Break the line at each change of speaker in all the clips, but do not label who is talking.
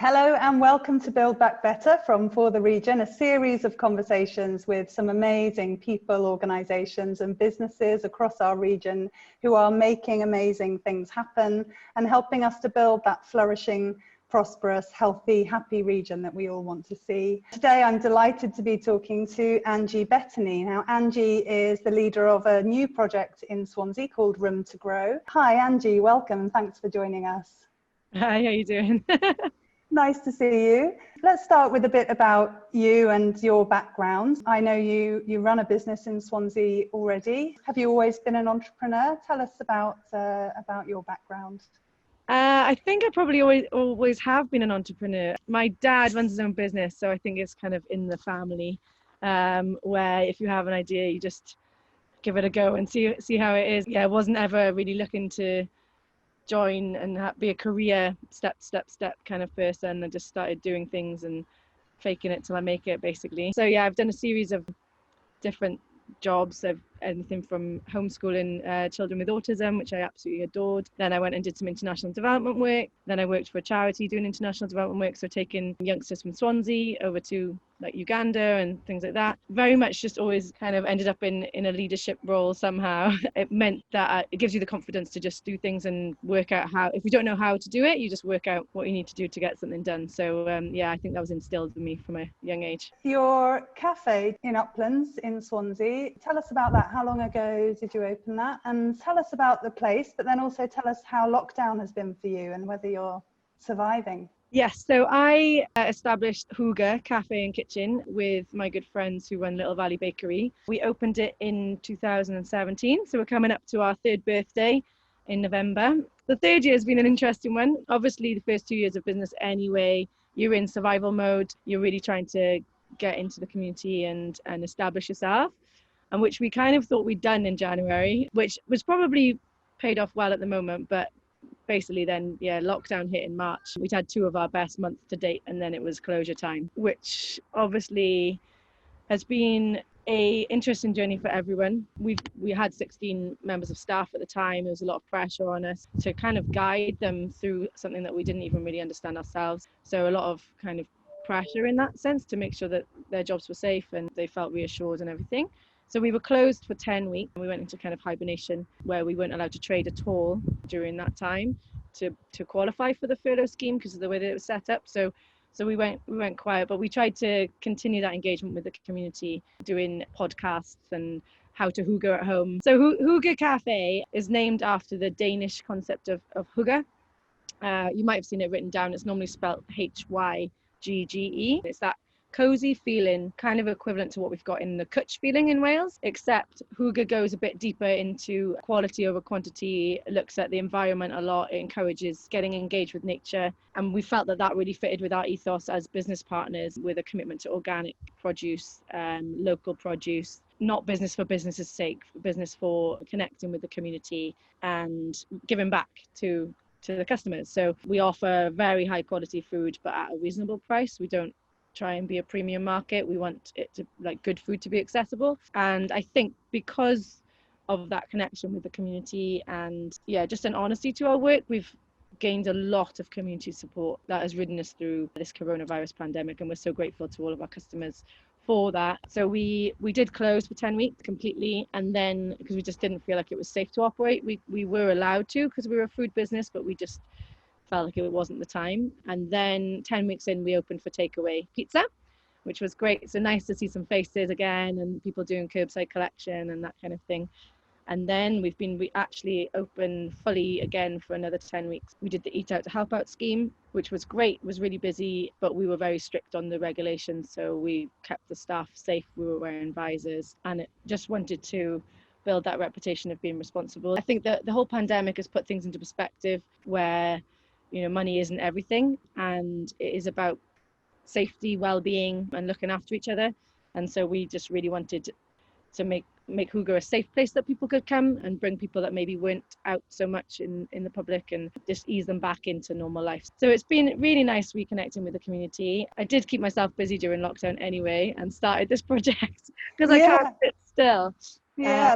Hello and welcome to Build Back Better from For the Region, a series of conversations with some amazing people, organisations and businesses across our region who are making amazing things happen and helping us to build that flourishing, prosperous, healthy, happy region that we all want to see. Today I'm delighted to be talking to Ange Bettany. Now Ange is the leader of a new project in Swansea called Room to Grow. Hi Ange, welcome, thanks for joining us.
Hi, how you doing?
Nice to see you. Let's start with a bit about you and your background. I know you run a business in Swansea already. Have you always been an entrepreneur? Tell us about your background.
I think I probably always have been an entrepreneur. My dad runs his own business, so I think it's kind of in the family, where if you have an idea, you just give it a go and see how it is. Yeah, I wasn't ever really looking to join and be a career step kind of person. I just started doing things and faking it till I make it, basically. So yeah, I've done a series of different jobs of anything from homeschooling children with autism, which I absolutely adored. Then I went and did some international development work. Then I worked for a charity doing international development work, so taking youngsters from Swansea over to like Uganda and things like that. Very much just always kind of ended up in a leadership role somehow. It meant that it gives you the confidence to just do things and work out how, if you don't know how to do it, you just work out what you need to do to get something done. So yeah, I think that was instilled in me from a young age.
Your cafe in Uplands in Swansea, tell us about that. How long ago did you open that? And tell us about the place, but then also tell us how lockdown has been for you and whether you're surviving.
Yes, so I established Hoogah Cafe and Kitchen with my good friends who run Little Valley Bakery. We opened it in 2017, so we're coming up to our third birthday in November. The third year has been an interesting one. Obviously, the first 2 years of business anyway, you're in survival mode. You're really trying to get into the community and establish yourself, and which we kind of thought we'd done in January, which was probably paid off well at the moment, but basically then, yeah, lockdown hit in March. We'd had 2 of our best months to date, and then it was closure time, which obviously has been a interesting journey for everyone. We had 16 members of staff at the time. There was a lot of pressure on us to kind of guide them through something that we didn't even really understand ourselves. So a lot of kind of pressure in that sense to make sure that their jobs were safe and they felt reassured and everything. So we were closed for 10 weeks and we went into kind of hibernation where we weren't allowed to trade at all during that time to qualify for the furlough scheme because of the way that it was set up. So we went quiet, but we tried to continue that engagement with the community, doing podcasts and how to Hoogah at home. So Hoogah Cafe is named after the Danish concept of Hoogah. You might have seen it written down. It's normally spelled Hyggge. It's that cozy feeling, kind of equivalent to what we've got in the Kutch feeling in Wales, except Hoogah goes a bit deeper into quality over quantity, looks at the environment a lot, it encourages getting engaged with nature, and we felt that really fitted with our ethos as business partners, with a commitment to organic produce, local produce, not business for business's sake, business for connecting with the community and giving back to the customers. So we offer very high quality food but at a reasonable price. We don't try and be a premium market. We want it to, like, good food to be accessible, and I think because of that connection with the community and just an honesty to our work, we've gained a lot of community support that has ridden us through this coronavirus pandemic, and we're so grateful to all of our customers for that. So we did close for 10 weeks completely, and then because we just didn't feel like it was safe to operate, we were allowed to because we were a food business, but we just felt like it wasn't the time. And then 10 weeks in, we opened for takeaway pizza, which was great. So nice to see some faces again and people doing curbside collection and that kind of thing. And then we actually opened fully again for another 10 weeks. We did the Eat Out to Help Out scheme, which was great. It was really busy, but we were very strict on the regulations. So we kept the staff safe. We were wearing visors, and it just wanted to build that reputation of being responsible. I think that the whole pandemic has put things into perspective where, you know, money isn't everything, and it is about safety, well-being and looking after each other. And so we just really wanted to make Hoogah a safe place that people could come and bring people that maybe weren't out so much in the public and just ease them back into normal life. So it's been really nice reconnecting with the community. I did keep myself busy during lockdown anyway and started this project because I can't sit still.
Yeah,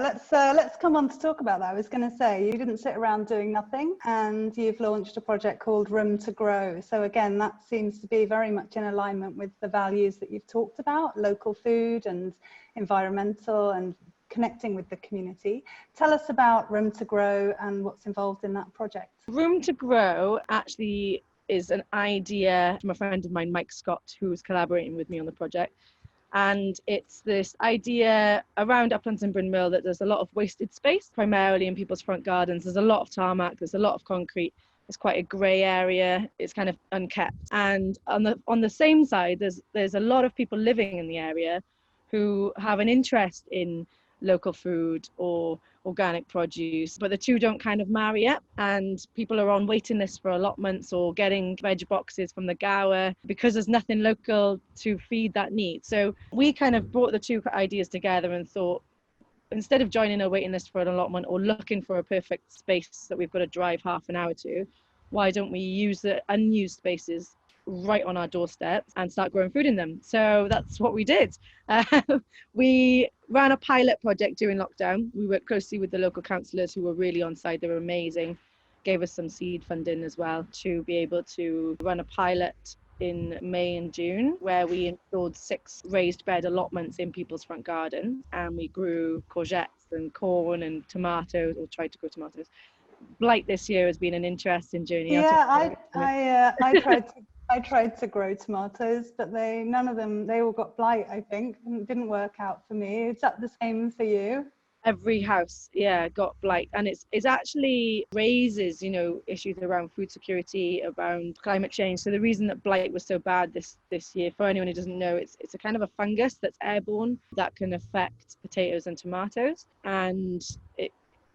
let's come on to talk about that. I was going to say, you didn't sit around doing nothing, and you've launched a project called Room to Grow. So again, that seems to be very much in alignment with the values that you've talked about: local food and environmental and connecting with the community. Tell us about Room to Grow and what's involved in that project.
Room to Grow actually is an idea from a friend of mine, Mike Scott, who was collaborating with me on the project. And it's this idea around Uplands and Bryn Mawr that there's a lot of wasted space, primarily in people's front gardens. There's a lot of tarmac, there's a lot of concrete. It's quite a grey area. It's kind of unkept. And on the same side, there's a lot of people living in the area who have an interest in local food or organic produce, but the two don't kind of marry up, and people are on waiting lists for allotments or getting veg boxes from the Gower because there's nothing local to feed that need. So we kind of brought the two ideas together and thought, instead of joining a waiting list for an allotment or looking for a perfect space that we've got to drive half an hour to, why don't we use the unused spaces right on our doorstep and start growing food in them? So that's what we did. We ran a pilot project during lockdown. We worked closely with the local councillors who were really on side. They were amazing. Gave us some seed funding as well to be able to run a pilot in May and June, where we installed 6 raised bed allotments in people's front garden, and we grew courgettes and corn and tomatoes, or tried to grow tomatoes. Blight this year has been an interesting journey.
Yeah, I tried to grow tomatoes, but they all got blight, I think, and it didn't work out for me. Is that the same for you?
Every house, yeah, got blight, and it's actually raises, issues around food security, around climate change. So the reason that blight was so bad this year, for anyone who doesn't know, it's a kind of a fungus that's airborne that can affect potatoes and tomatoes, and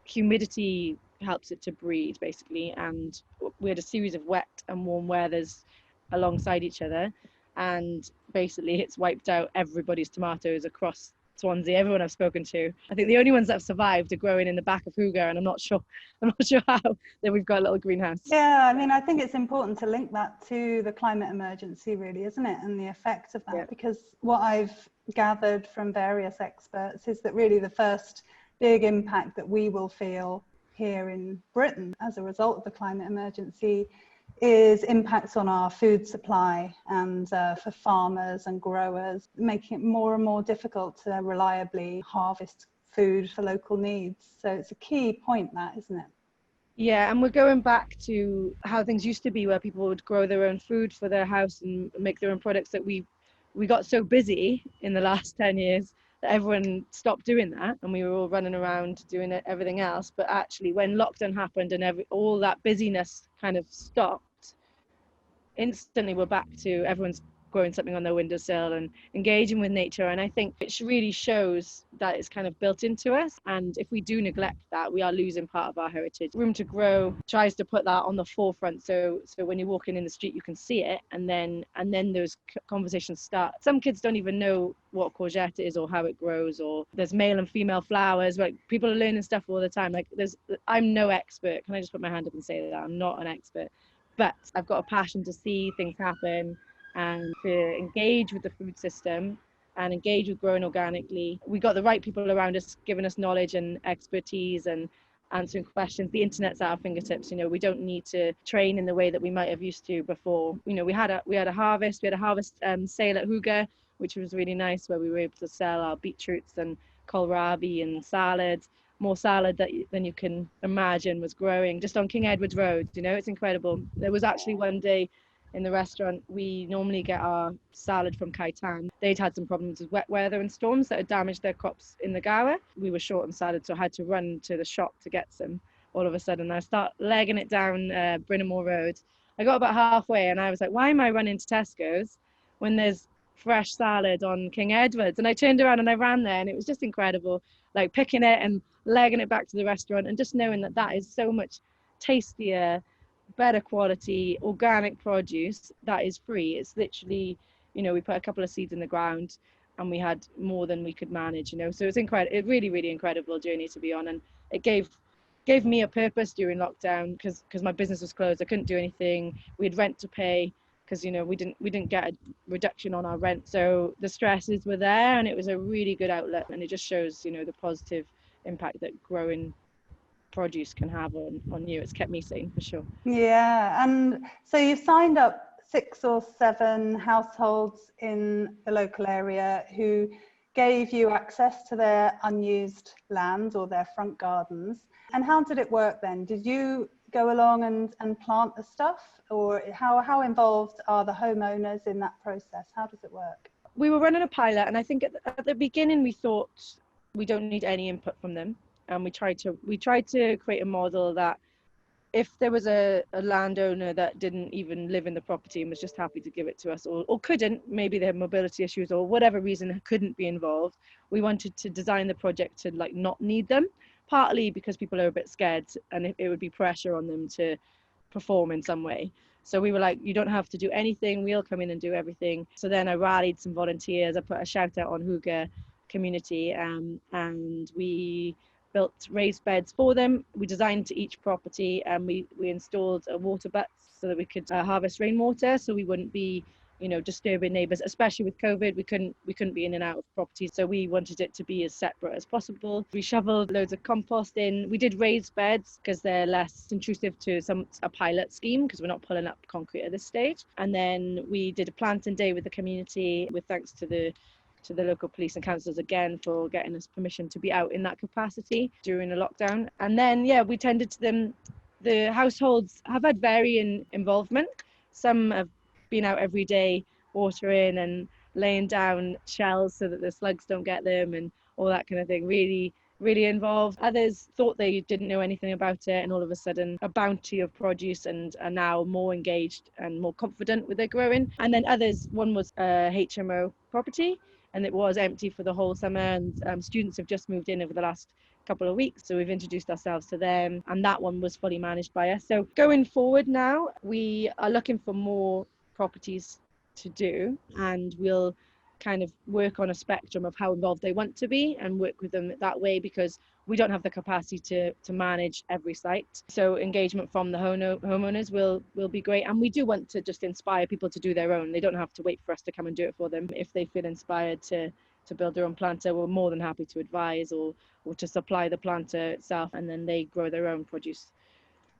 humidity helps it to breed basically. And we had a series of wet and warm weathers alongside each other, and basically it's wiped out everybody's tomatoes across Swansea. Everyone I've spoken to, I think the only ones that have survived are growing in the back of Hoogah, and I'm not sure how that we've got a little greenhouse.
Yeah, I mean, I think it's important to link that to the climate emergency, really, isn't it, and the effect of that. Yeah. Because what I've gathered from various experts is that really the first big impact that we will feel here in Britain as a result of the climate emergency is impacts on our food supply, and for farmers and growers, making it more and more difficult to reliably harvest food for local needs. So it's a key point, that, isn't it?
Yeah, and we're going back to how things used to be, where people would grow their own food for their house and make their own products, that we got so busy in the last 10 years that everyone stopped doing that, and we were all running around doing everything else. But actually, when lockdown happened and all that busyness kind of stopped, instantly we're back to everyone's growing something on their windowsill and engaging with nature. And I think it really shows that it's kind of built into us, and if we do neglect that, we are losing part of our heritage. Room to Grow tries to put that on the forefront, so when you're walking in the street you can see it, and then those conversations start. Some kids don't even know what courgette is or how it grows, or there's male and female flowers. Like, people are learning stuff all the time. Like, I'm no expert. Can I just put my hand up and say that I'm not an expert? But I've got a passion to see things happen and to engage with the food system and engage with growing organically. We got the right people around us giving us knowledge and expertise and answering questions. The internet's at our fingertips. We don't need to train in the way that we might have used to before. We had a harvest sale at Hoogah, which was really nice, where we were able to sell our beetroots and kohlrabi and salads. More salad than you can imagine was growing just on King Edward's Road. It's incredible. There was actually one day in the restaurant, we normally get our salad from Kaitan. They'd had some problems with wet weather and storms that had damaged their crops in the Gower. We were short on salad, so I had to run to the shop to get some. All of a sudden, I start legging it down Bryn Mawr Road. I got about halfway and I was like, why am I running to Tesco's when there's fresh salad on King Edward's? And I turned around and I ran there, and it was just incredible, like picking it and legging it back to the restaurant, and just knowing that is so much tastier, better quality organic produce that is free. It's literally, we put a couple of seeds in the ground and we had more than we could manage, so it's incredible. It really, really incredible journey to be on, and it gave me a purpose during lockdown, because my business was closed. I couldn't do anything. We had rent to pay, because we didn't get a reduction on our rent, so the stresses were there, and it was a really good outlet. And it just shows the positive impact that growing produce can have on you. It's kept me sane for sure.
Yeah, and so you've signed up 6 or 7 households in the local area who gave you access to their unused lands or their front gardens. And how did it work then? Did you go along and plant the stuff, or how involved are the homeowners in that process? How does it work?
We were running a pilot, and I think at the beginning we thought we don't need any input from them, and we tried to create a model that if there was a landowner that didn't even live in the property and was just happy to give it to us, or couldn't, maybe they had mobility issues or whatever reason couldn't be involved, we wanted to design the project to like not need them, partly because people are a bit scared and it would be pressure on them to perform in some way. So we were like, you don't have to do anything, we'll come in and do everything. So then I rallied some volunteers, I put a shout out on Hoogah community, and we built raised beds for them. We designed to each property, and we installed water butts so that we could harvest rainwater, so we wouldn't be disturbing neighbours, especially with COVID. We couldn't be in and out of properties, so we wanted it to be as separate as possible. We shoveled loads of compost in. We did raised beds because they're less intrusive to a pilot scheme, because we're not pulling up concrete at this stage. And then we did a planting day with the community, with thanks to the local police and councils again for getting us permission to be out in that capacity during the lockdown. And then we tended to them. The households have had varying involvement. Some have been out every day watering and laying down shells so that the slugs don't get them and all that kind of thing. Really, really involved. Others thought they didn't know anything about it, and all of a sudden a bounty of produce and are now more engaged and more confident with their growing. And then others, one was a HMO property, and it was empty for the whole summer, and students have just moved in over the last couple of weeks, so we've introduced ourselves to them, and that one was fully managed by us. So going forward now, we are looking for more properties to do, and we'll kind of work on a spectrum of how involved they want to be and work with them that way, because we don't have the capacity to manage every site. So engagement from the homeowners will be great, and we do want to just inspire people to do their own. They don't have to wait for us to come and do it for them. If they feel inspired to build their own planter, we're more than happy to advise or to supply the planter itself, and then they grow their own produce.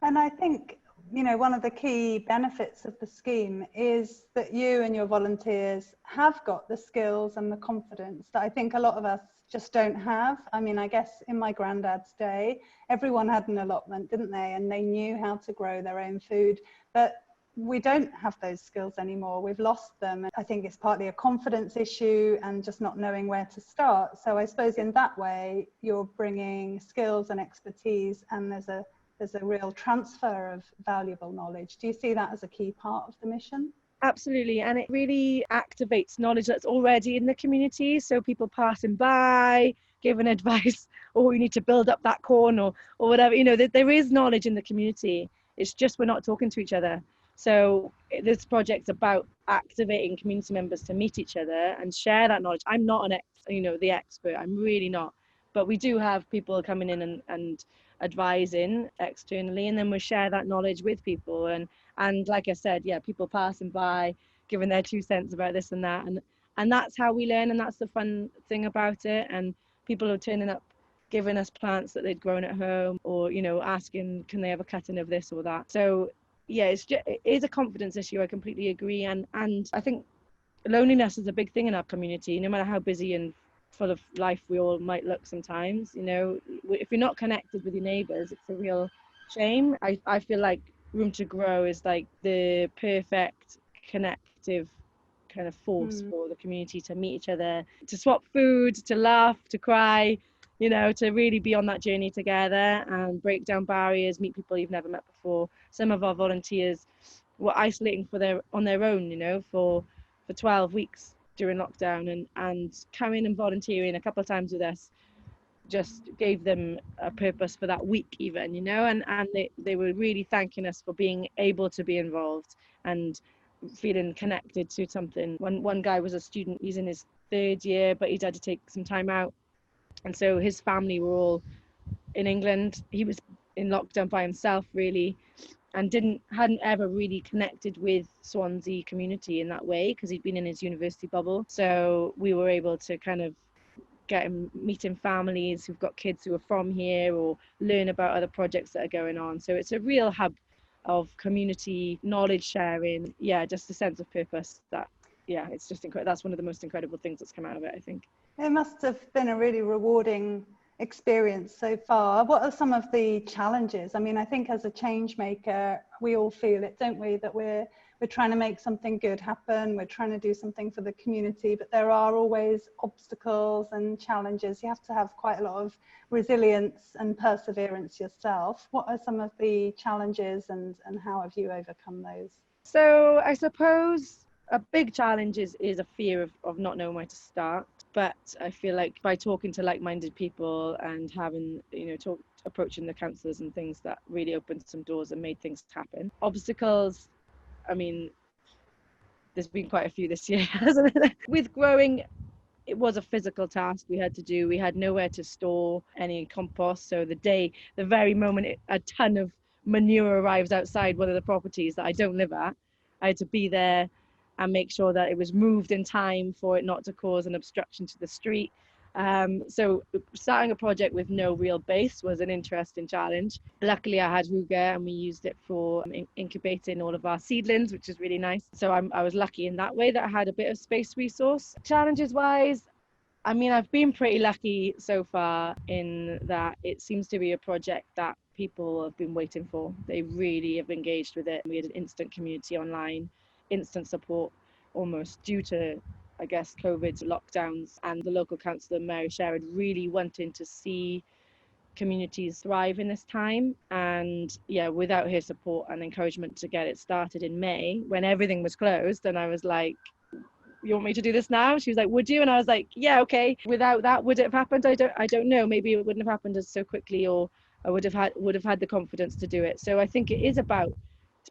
And I think one of the key benefits of the scheme is that you and your volunteers have got the skills and the confidence that I think a lot of us just don't have. I mean, I guess in my granddad's day, everyone had an allotment, didn't they? And they knew how to grow their own food. But we don't have those skills anymore. We've lost them. And I think it's partly a confidence issue and just not knowing where to start. So I suppose in that way, you're bringing skills and expertise, and there's a real transfer of valuable knowledge. Do you see that as a key part of the mission?
Absolutely, and it really activates knowledge that's already in the community. So people passing by, giving advice, or you need to build up that corn or whatever. There is knowledge in the community. It's just we're not talking to each other. So this project's about activating community members to meet each other and share that knowledge. I'm not the expert. I'm really not. But we do have people coming in and advising externally, and then we share that knowledge with people. And like I said, people passing by, giving their 2 cents about this and that, and that's how we learn, and that's the fun thing about it. And people are turning up, giving us plants that they'd grown at home, or asking, can they have a cutting of this or that. So it is a confidence issue. I completely agree, and I think loneliness is a big thing in our community, no matter how busy and full of life we all might look sometimes. If you're not connected with your neighbours, it's a real shame. I feel like Room to Grow is like the perfect connective kind of force for the community to meet each other, to swap food, to laugh, to cry, to really be on that journey together and break down barriers, meet people you've never met before. Some of our volunteers were isolating on their own, for 12 weeks during lockdown, and coming and volunteering a couple of times with us just gave them a purpose for that week even, and they were really thanking us for being able to be involved and feeling connected to something. One guy was a student, he's in his 3rd year, but he'd had to take some time out, and so his family were all in England. He was in lockdown by himself really, and hadn't ever really connected with Swansea community in that way, because he'd been in his university bubble. So we were able to kind of meeting families who've got kids who are from here, or learn about other projects that are going on. So it's a real hub of community knowledge sharing. Yeah, just a sense of purpose. It's just incredible. That's one of the most incredible things that's come out of it, I think.
It must have been a really rewarding experience so far. What are some of the challenges? I mean, I think as a change maker, we all feel it, don't we? That we're trying to make something good happen. We're trying to do something for the community, but there are always obstacles and challenges. You have to have quite a lot of resilience and perseverance yourself. What are some of the challenges, and how have you overcome those?
So I suppose a big challenge is a fear of not knowing where to start. But I feel like by talking to like-minded people and having, approaching the councillors and things, that really opened some doors and made things happen. Obstacles, I mean, there's been quite a few this year, hasn't it? With growing, it was a physical task we had to do. We had nowhere to store any compost. So the very moment a ton of manure arrives outside one of the properties that I don't live at, I had to be there and make sure that it was moved in time for it not to cause an obstruction to the street. So starting a project with no real base was an interesting challenge. Luckily, I had Hoogah and we used it for incubating all of our seedlings, which is really nice. So I was lucky in that way that I had a bit of space resource. Challenges wise, I mean, I've been pretty lucky so far in that it seems to be a project that people have been waiting for. They really have engaged with it. We had an instant community online, instant support almost due to, I guess, COVID lockdowns, and the local councillor, Mary Sherrod, really wanting to see communities thrive in this time. And yeah, without her support and encouragement to get it started in May, when everything was closed, and I was like, you want me to do this now? She was like, would you? And I was like, yeah, okay. Without that, would it have happened? I don't know. Maybe it wouldn't have happened as so quickly, or I would have had the confidence to do it. So I think it is about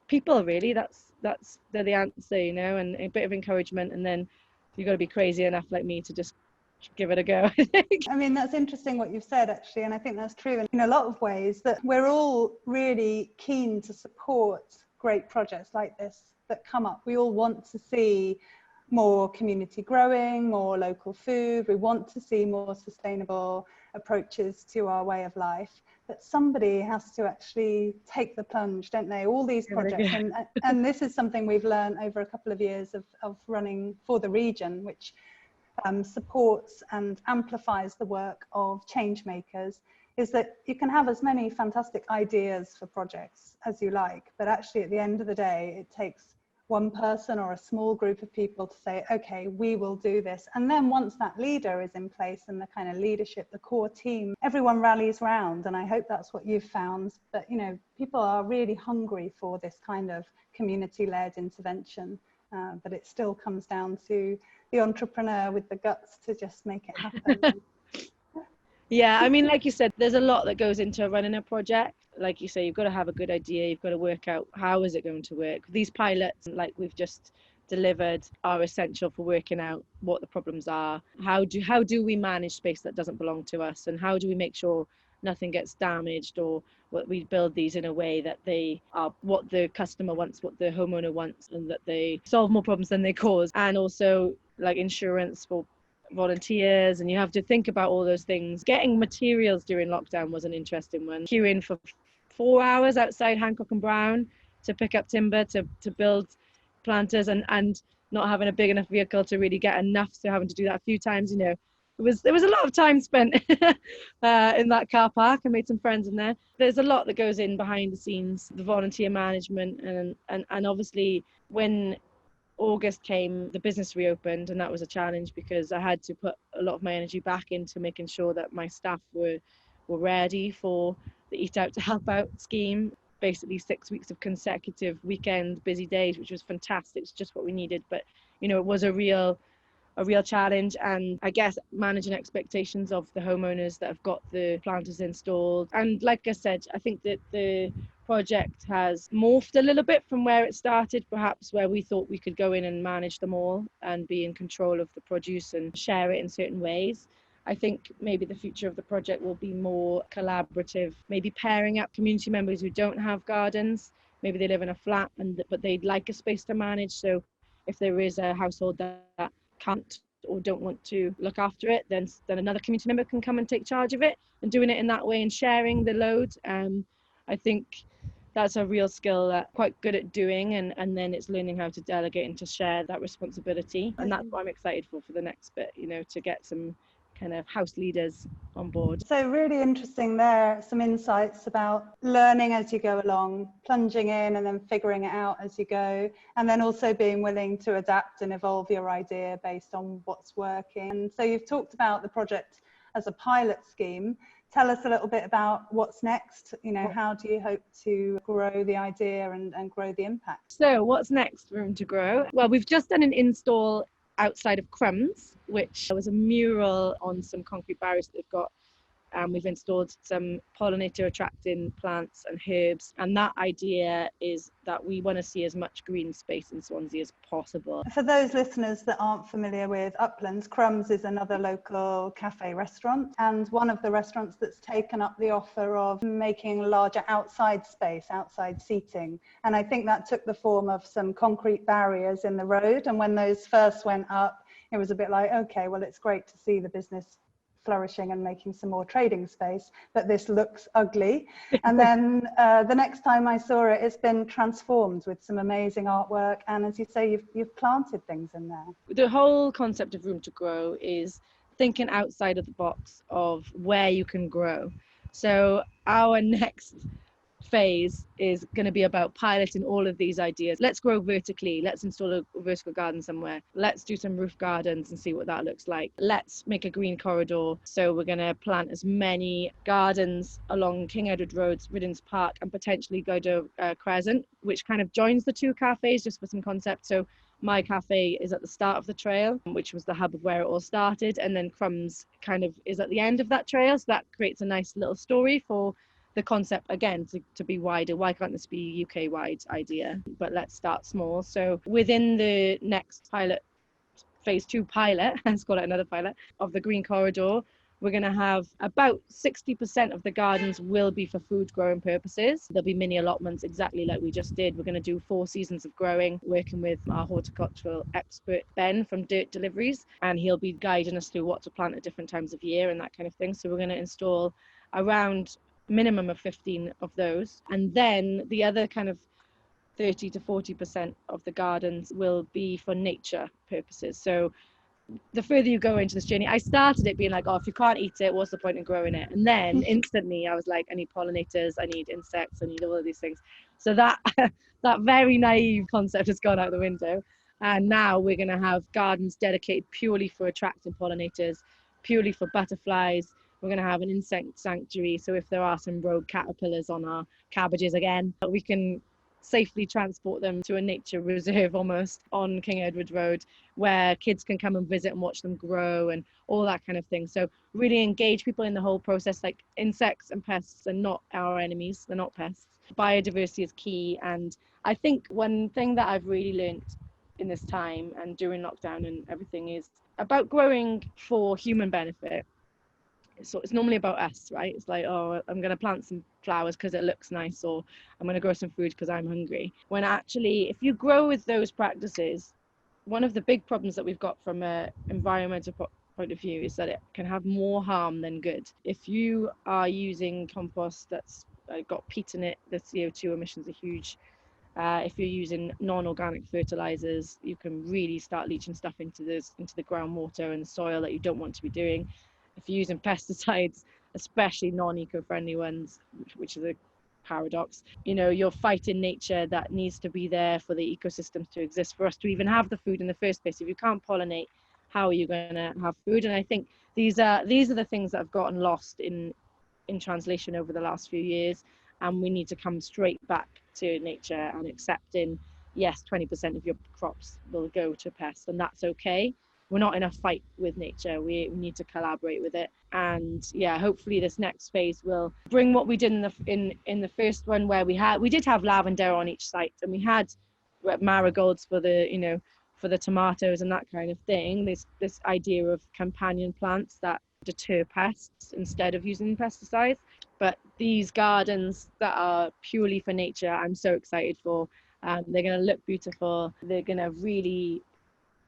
people, really. They're the answer, and a bit of encouragement, and then you've got to be crazy enough like me to just give it a go.
I mean, that's interesting what you've said, actually, and I think that's true in a lot of ways, that we're all really keen to support great projects like this that come up. We all want to see more community growing, more local food. We want to see more sustainable approaches to our way of life. But somebody has to actually take the plunge, don't they? All these projects, and this is something we've learned over a couple of years of running for the region, which supports and amplifies the work of change makers, is that you can have as many fantastic ideas for projects as you like, but actually at the end of the day, it takes one person or a small group of people to say, okay, we will do this. And then once that leader is in place and the kind of leadership, the core team, everyone rallies round. And I hope that's what you've found, that, people are really hungry for this kind of community-led intervention, but it still comes down to the entrepreneur with the guts to just make it happen.
Yeah, I mean, like you said, there's a lot that goes into running a project. Like you say, you've got to have a good idea. You've got to work out how is it going to work. These pilots, like we've just delivered, are essential for working out what the problems are. How do we manage space that doesn't belong to us, and how do we make sure nothing gets damaged, or what we build these in a way that they are what the customer wants, what the homeowner wants, and that they solve more problems than they cause. And also like insurance for volunteers, and you have to think about all those things. Getting materials during lockdown was an interesting one. Queuing for 4 hours outside Hancock and Brown to pick up timber to build planters, and not having a big enough vehicle to really get enough, so having to do that a few times. There was a lot of time spent in that car park. I made some friends in there. There's a lot that goes in behind the scenes, the volunteer management, and obviously when August came, the business reopened, and that was a challenge because I had to put a lot of my energy back into making sure that my staff were ready for the Eat Out to Help Out scheme. Basically 6 weeks of consecutive weekend busy days, which was fantastic. It's just what we needed. But it was a real challenge, and I guess managing expectations of the homeowners that have got the planters installed. And like I said, I think that the project has morphed a little bit from where it started, perhaps where we thought we could go in and manage them all and be in control of the produce and share it in certain ways. I think maybe the future of the project will be more collaborative, maybe pairing up community members who don't have gardens. Maybe they live in a flat, but they'd like a space to manage. So if there is a household that can't or don't want to look after it, then another community member can come and take charge of it, and doing it in that way and sharing the load. I think that's a real skill that I'm quite good at doing, and then it's learning how to delegate and to share that responsibility. And that's what I'm excited for the next bit, to get some kind of house leaders on board.
So really interesting there, some insights about learning as you go along, plunging in and then figuring it out as you go, and then also being willing to adapt and evolve your idea based on what's working. And so you've talked about the project as a pilot scheme. Tell us a little bit about what's next. How do you hope to grow the idea and grow the impact?
So what's next, Room to Grow? Well, we've just done an install outside of Crumbs, which was a mural on some concrete barriers that they've got. We've installed some pollinator attracting plants and herbs, and that idea is that we want to see as much green space in Swansea as possible.
For those listeners that aren't familiar with Uplands, Crumbs is another local cafe restaurant, and one of the restaurants that's taken up the offer of making larger outside space, outside seating. And I think that took the form of some concrete barriers in the road, and when those first went up, it was a bit like, okay, well, it's great to see the business flourishing and making some more trading space, but this looks ugly. And then the next time I saw it, it's been transformed with some amazing artwork, and as you say, you've planted things in there.
The whole concept of Room to Grow is thinking outside of the box of where you can grow. So our next phase is going to be about piloting all of these ideas. Let's grow vertically. Let's install a vertical garden somewhere. Let's do some roof gardens and see what that looks like. Let's make a green corridor. So we're going to plant as many gardens along King Edward Road's Riddens Park, and potentially go to Crescent, which kind of joins the two cafes, just for some concept. So my cafe is at the start of the trail, which was the hub of where it all started, and then Crumbs kind of is at the end of that trail. So that creates a nice little story for the concept, again, to be wider. Why can't this be a UK wide idea? But let's start small. So within the next pilot, phase 2 pilot, let's call it another pilot, of the green corridor, we're going to have about 60% of the gardens will be for food growing purposes. There'll be mini allotments, exactly like we just did. We're going to do 4 seasons of growing, working with our horticultural expert Ben from Dirt Deliveries, and he'll be guiding us through what to plant at different times of year and that kind of thing. So we're going to install around minimum of 15 of those, and then the other kind of 30 to 40% of the gardens will be for nature purposes. So the further you go into this journey, I started it being like, oh, if you can't eat it, what's the point in growing it? And then instantly I was like, I need pollinators, I need insects, I need all of these things. So that that very naive concept has gone out the window, and now we're going to have gardens dedicated purely for attracting pollinators, purely for butterflies. We're going to have an insect sanctuary, so if there are some rogue caterpillars on our cabbages again, we can safely transport them to a nature reserve almost on King Edward Road, where kids can come and visit and watch them grow and all that kind of thing. So really engage people in the whole process. Like, insects and pests are not our enemies, they're not pests. Biodiversity is key, and I think one thing that I've really learned in this time and during lockdown and everything is about growing for human benefit. So it's normally about us, right? It's like, oh, I'm going to plant some flowers because it looks nice, or I'm going to grow some food because I'm hungry. When actually, if you grow with those practices, one of the big problems that we've got from an environmental point of view is that it can have more harm than good. If you are using compost that's got peat in it, the CO2 emissions are huge. If you're using non-organic fertilizers, you can really start leaching stuff into the groundwater and the soil that you don't want to be doing. If you're using pesticides, especially non-eco-friendly ones, which is a paradox, you're fighting nature that needs to be there for the ecosystems to exist, for us to even have the food in the first place. If you can't pollinate, how are you going to have food? And I think these are the things that have gotten lost in translation over the last few years, and we need to come straight back to nature and accepting, yes, 20% of your crops will go to pests, and that's okay. We're not in a fight with nature. We need to collaborate with it. And yeah, hopefully this next phase will bring what we did in the first one, where we did have lavender on each site, and we had marigolds for the tomatoes and that kind of thing. This idea of companion plants that deter pests instead of using pesticides. But these gardens that are purely for nature, I'm so excited for. They're going to look beautiful. They're going to really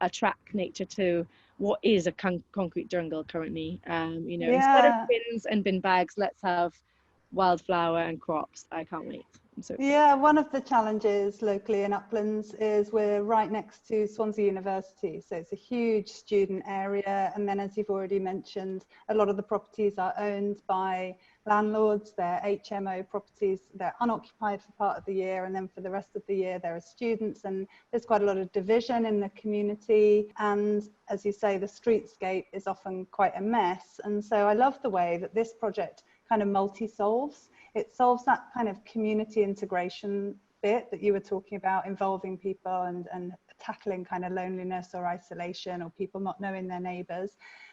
attract nature to what is a concrete jungle currently. Instead of
Yeah.
bins and bin bags, let's have wildflower and crops. I can't wait. I'm so excited.
Yeah, one of the challenges locally in Uplands is we're right next to Swansea University. So it's a huge student area. And then, as you've already mentioned, a lot of the properties are owned by landlords. They're HMO properties. They're unoccupied for part of the year. And then for the rest of the year, there are students. And there's quite a lot of division in the community. And as you say, the streetscape is often quite a mess. And so I love the way that this project kind of multi-solves. It solves that kind of community integration bit that you were talking about, involving people and tackling kind of loneliness or isolation or people not knowing their neighbours.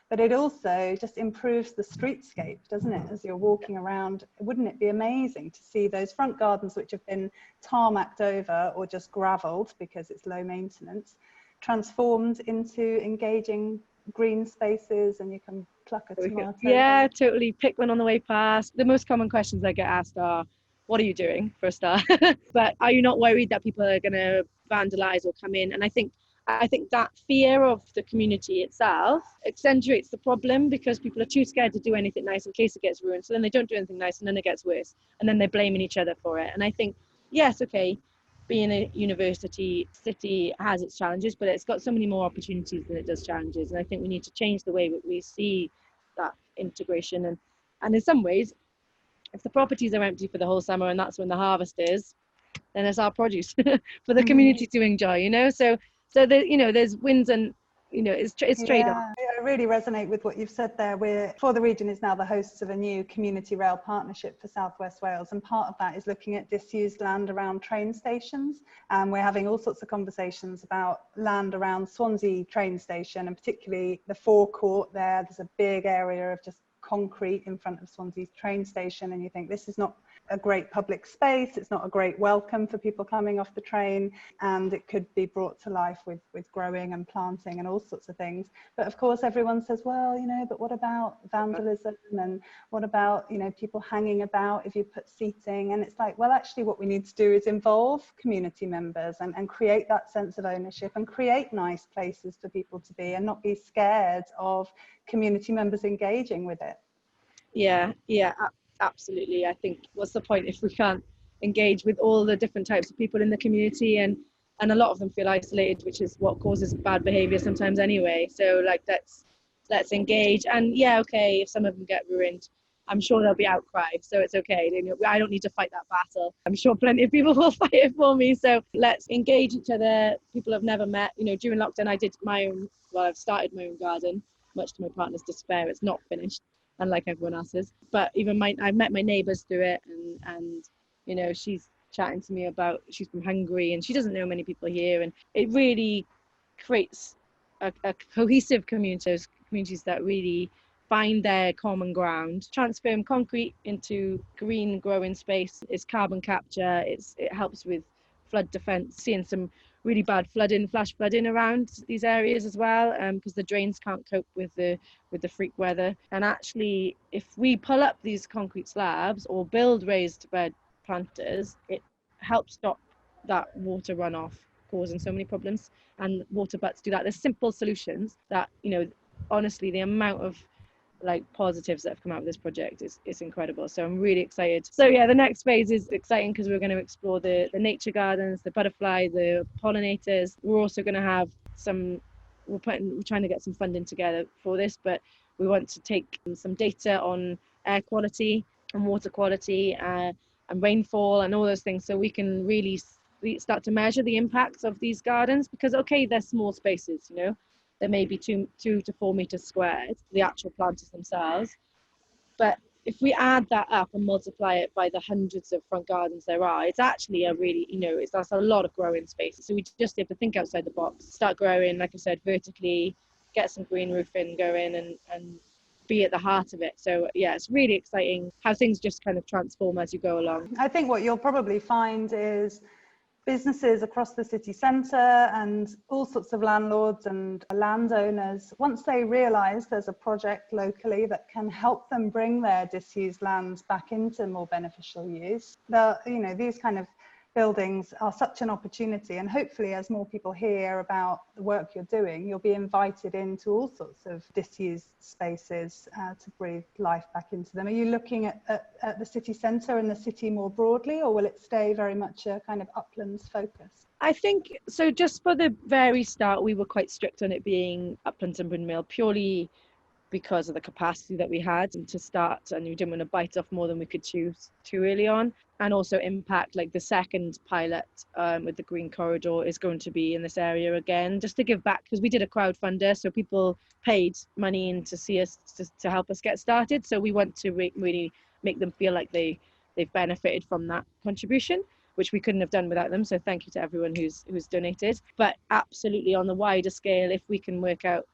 But it also just improves the streetscape, doesn't it? As you're walking around, wouldn't it be amazing to see those front gardens which have been tarmacked over or just gravelled because it's low maintenance, transformed into engaging green spaces, and you can pluck a tomato.
Yeah, totally. Pick one on the way past. The most common questions I get asked are, what are you doing, for a start? But are you not worried that people are going to vandalize or come in? And I think that fear of the community itself accentuates the problem, because people are too scared to do anything nice in case it gets ruined. So then they don't do anything nice, and then it gets worse, and then they're blaming each other for it. And I think, yes, okay, being a university city has its challenges, but it's got so many more opportunities than it does challenges. And I think we need to change the way that we see that integration. And in some ways, if the properties are empty for the whole summer and that's when the harvest is, then it's our produce for the community to enjoy. So there's wins and it's trade-off.
I really resonate with what you've said there. For the Region is now the hosts of a new community rail partnership for South West Wales, and part of that is looking at disused land around train stations, and we're having all sorts of conversations about land around Swansea train station, and particularly the forecourt there. There's a big area of just concrete in front of Swansea train station, and you think this is not a great public space, it's not a great welcome for people coming off the train, and it could be brought to life with growing and planting and all sorts of things. But of course everyone says, well, but what about vandalism, and what about people hanging about if you put seating? And it's like, well, actually what we need to do is involve community members and create that sense of ownership and create nice places for people to be, and not be scared of community members engaging with it.
Yeah, absolutely. I think, what's the point if we can't engage with all the different types of people in the community, and a lot of them feel isolated, which is what causes bad behavior sometimes anyway. So like, let's engage. And yeah, okay, if some of them get ruined, I'm sure there'll be outcry, so it's okay. I don't need to fight that battle. I'm sure plenty of people will fight it for me. So let's engage each other. People have never met. During lockdown I've started my own garden, much to my partner's despair. It's not finished, unlike everyone else's. But even I've met my neighbours through it, and she's chatting to me about, she's from Hungary and she doesn't know many people here, and it really creates a cohesive communities that really find their common ground. Transform concrete into green growing space. It's carbon capture. It helps with flood defence. Seeing some really bad flash flooding around these areas as well, because the drains can't cope with the freak weather. And actually, if we pull up these concrete slabs or build raised bed planters, it helps stop that water runoff causing so many problems. And water butts do that. There's simple solutions that, honestly, the amount of positives that have come out of this project is incredible. So I'm really excited. So yeah, the next phase is exciting because we're going to explore the nature gardens, the butterfly, the pollinators. We're also going to have we're trying to get some funding together for this, but we want to take some data on air quality and water quality and rainfall and all those things, so we can really start to measure the impacts of these gardens. Because okay, they're small spaces, there may be 2 to 4 meters squared, the actual planters themselves. But if we add that up and multiply it by the hundreds of front gardens there are, it's actually a really, that's a lot of growing space. So we just have to think outside the box, start growing, like I said, vertically, get some green roofing going, and be at the heart of it. So yeah, it's really exciting how things just kind of transform as you go along.
I think what you'll probably find is businesses across the city centre and all sorts of landlords and landowners, once they realise there's a project locally that can help them bring their disused lands back into more beneficial use, these kind of buildings are such an opportunity, and hopefully as more people hear about the work you're doing, you'll be invited into all sorts of disused spaces to breathe life back into them. Are you looking at the city centre and the city more broadly, or will it stay very much a kind of Uplands focus?
I think so. Just for the very start, we were quite strict on it being Uplands and Bryn Mawr, purely because of the capacity that we had and to start, and we didn't want to bite off more than we could chew too early on, and also impact. Like the second pilot with the green corridor is going to be in this area again, just to give back, because we did a crowdfunder, so people paid money in to see us, to help us get started. So we want to really make them feel like they've benefited from that contribution, which we couldn't have done without them. So thank you to everyone who's donated. But absolutely on the wider scale, if we can work out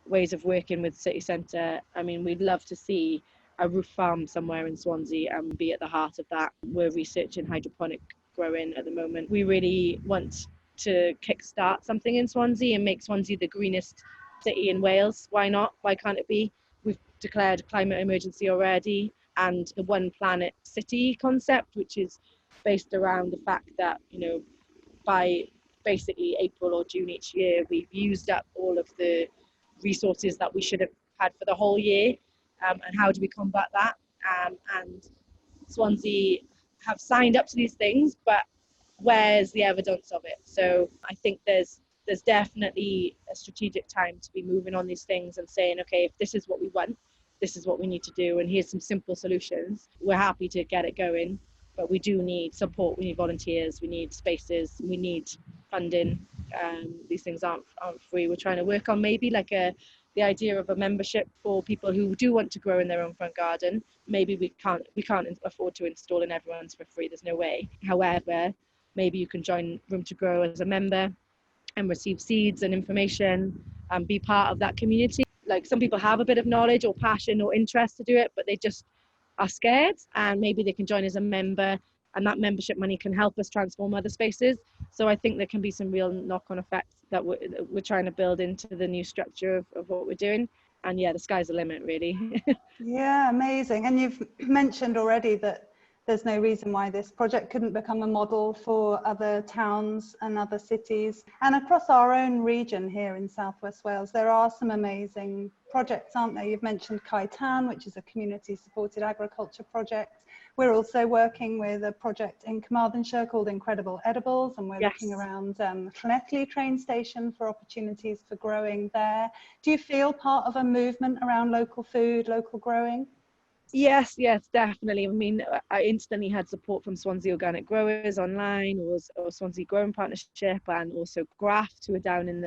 ways of working with city centre, I mean, we'd love to see a roof farm somewhere in Swansea and be at the heart of that. We're researching hydroponic growing at the moment. We really want to kickstart something in Swansea and make Swansea the greenest city in Wales. Why not? Why can't it be? We've declared a climate emergency already, and the one planet city concept, which is based around the fact that, you know, by basically April or June each year, we've used up all of the resources that we should have had for the whole year, and how do we combat that? And Swansea have signed up to these things, but where's the evidence of it? So I think there's definitely a strategic time to be moving on these things and saying, okay, if this is what we want, this is what we need to do, and here's some simple solutions. We're happy to get it going, but we do need support. We need volunteers, we need spaces, we need funding. These things aren't free. We're trying to work on maybe like the idea of a membership for people who do want to grow in their own front garden. Maybe we can't afford to install in everyone's for free. There's no way. However, maybe you can join Room to Grow as a member and receive seeds and information and be part of that community. Like, some people have a bit of knowledge or passion or interest to do it, but they just are scared, and maybe they can join as a member, and that membership money can help us transform other spaces. So I think there can be some real knock-on effects that we're trying to build into the new structure of what we're doing. And yeah, the sky's the limit, really.
Yeah, amazing. And you've mentioned already that there's no reason why this project couldn't become a model for other towns and other cities. And across our own region here in South West Wales, there are some amazing projects, aren't there? You've mentioned Caitan, which is a community-supported agriculture project. We're also working with a project in Carmarthenshire called Incredible Edibles, and we're looking around Llanelli train station for opportunities for growing there. Do you feel part of a movement around local food, local growing?
Yes, definitely. I mean, I instantly had support from Swansea Organic Growers online, or Swansea Growing Partnership, and also Graft, who are down in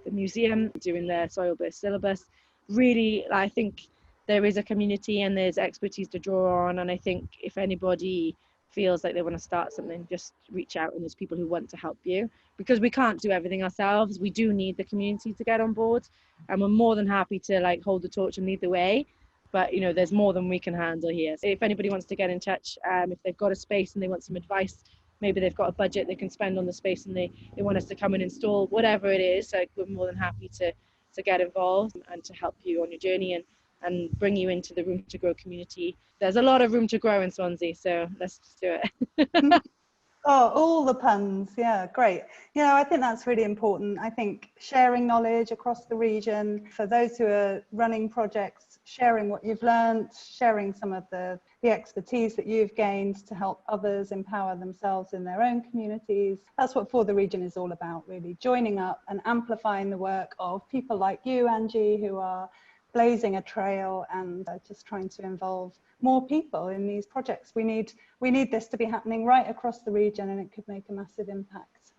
the museum doing their soil-based syllabus. Really, I think there is a community and there's expertise to draw on, and I think if anybody feels like they want to start something, just reach out, and there's people who want to help you, because we can't do everything ourselves. We do need the community to get on board, and we're more than happy to like hold the torch and lead the way. But, you know, there's more than we can handle here. So if anybody wants to get in touch, if they've got a space and they want some advice, maybe they've got a budget they can spend on the space and they want us to come and install, whatever it is, like, we're more than happy to get involved and to help you on your journey and bring you into the Room to Grow community. There's a lot of room to grow in Swansea, so let's just do it.
Oh, all the puns. Yeah, great. You know, I think that's really important. I think sharing knowledge across the region for those who are running projects, sharing what you've learned, sharing some of the expertise that you've gained to help others empower themselves in their own communities. That's what For the Region is all about, really, joining up and amplifying the work of people like you, Angie, who are blazing a trail and just trying to involve more people in these projects. We need this to be happening right across the region, and it could make a massive impact,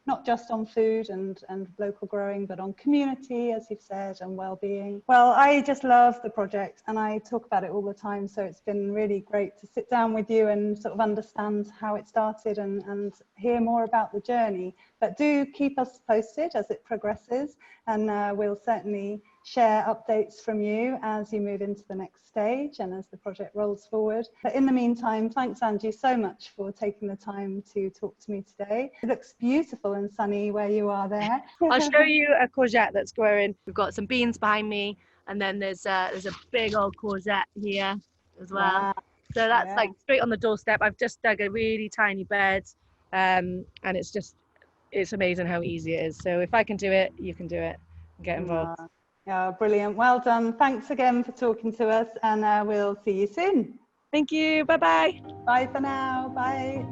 not just on food and local growing, but on community, as you've said, and well-being. Well, I just love the project and I talk about it all the time, so it's been really great to sit down with you and sort of understand how it started and hear more about the journey. But do keep us posted as it progresses, and we'll certainly share updates from you as you move into the next stage and as the project rolls forward. But in the meantime, thanks Angie so much for taking the time to talk to me today. It looks beautiful and sunny where you are there.
I'll show you a courgette that's growing. We've got some beans behind me, and then there's a big old courgette here as well.
Wow.
So that's
Yeah.
like straight on the doorstep. I've just dug a really tiny bed, and it's amazing how easy it is. So if I can do it, you can do it. Get involved.
Yeah, brilliant. Well done. Thanks again for talking to us, and we'll see you soon.
Thank you. Bye bye.
Bye for now. Bye.